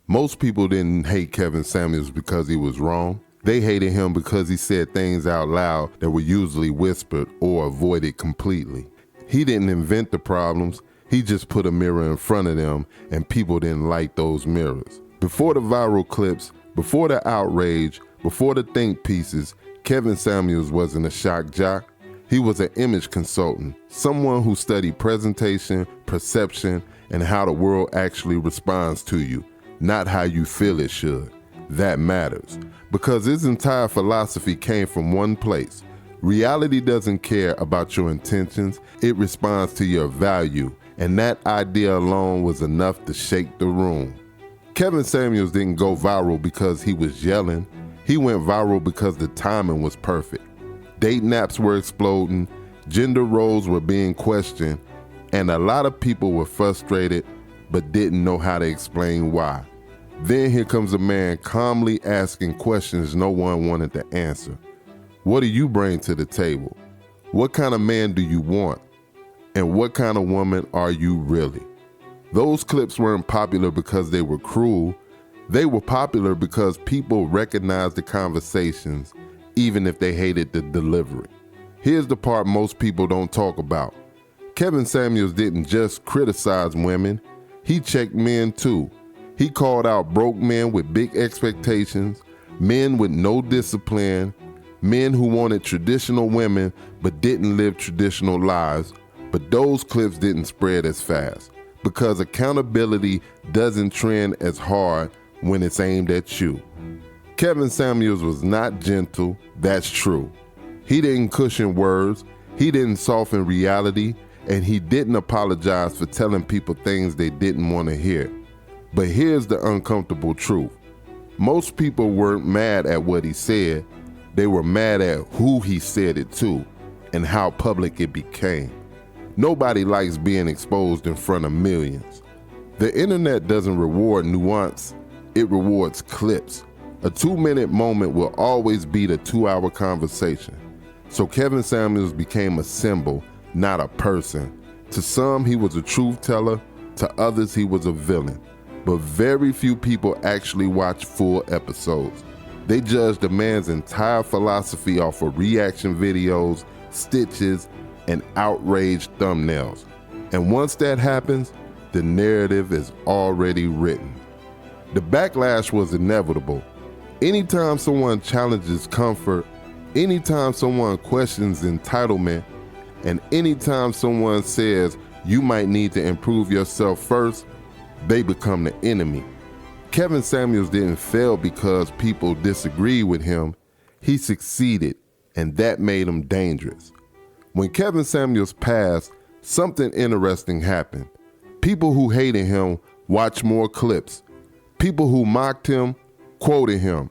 Most people didn't hate Kevin Samuels because he was wrong. They hated him because he said things out loud that were usually whispered or avoided completely. He didn't invent the problems, he just put a mirror in front of them, and people didn't like those mirrors. Before the viral clips, before the outrage, before the think pieces, Kevin Samuels wasn't a shock jock. He was an image consultant, someone who studied presentation, perception, and how the world actually responds to you, not how you feel it should. That matters, because his entire philosophy came from one place. Reality doesn't care about your intentions, it responds to your value, and that idea alone was enough to shake the room. Kevin Samuels didn't go viral because he was yelling. He went viral because the timing was perfect. Dating apps were exploding, gender roles were being questioned, and a lot of people were frustrated but didn't know how to explain why. Then here comes a man calmly asking questions no one wanted to answer. What do you bring to the table? What kind of man do you want? And what kind of woman are you really? Those clips weren't popular because they were cruel. They were popular because people recognized the conversations, even if they hated the delivery. Here's the part most people don't talk about. Kevin Samuels didn't just criticize women, he checked men too. He called out broke men with big expectations, men with no discipline, men who wanted traditional women but didn't live traditional lives. But those clips didn't spread as fast because accountability doesn't trend as hard when it's aimed at you. Kevin Samuels was not gentle, that's true. He didn't cushion words, he didn't soften reality, and he didn't apologize for telling people things they didn't want to hear. But here's the uncomfortable truth. Most people weren't mad at what he said, they were mad at who he said it to and how public it became. Nobody likes being exposed in front of millions. The internet doesn't reward nuance, it rewards clips. A 2-minute moment will always beat a 2-hour conversation. So Kevin Samuels became a symbol, not a person. To some, he was a truth teller, to others, he was a villain. But very few people actually watch full episodes. They judge the man's entire philosophy off of reaction videos, stitches, and outraged thumbnails. And once that happens, the narrative is already written. The backlash was inevitable. Anytime someone challenges comfort, anytime someone questions entitlement, and anytime someone says you might need to improve yourself first, they become the enemy. Kevin Samuels didn't fail because people disagreed with him. He succeeded, and that made him dangerous. When Kevin Samuels passed, something interesting happened. People who hated him watched more clips. People who mocked him quoted him,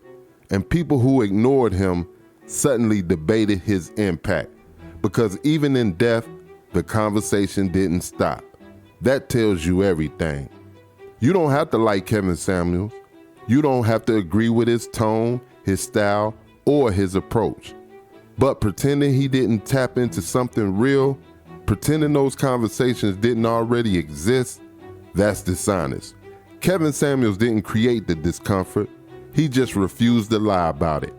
and people who ignored him suddenly debated his impact. Because even in death, the conversation didn't stop. That tells you everything. You don't have to like Kevin Samuels. You don't have to agree with his tone, his style, or his approach. But pretending he didn't tap into something real, pretending those conversations didn't already exist, that's dishonest. Kevin Samuels didn't create the discomfort, he just refused to lie about it.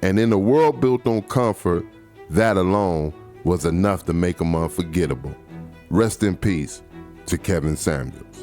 And in a world built on comfort, that alone was enough to make him unforgettable. Rest in peace to Kevin Samuels.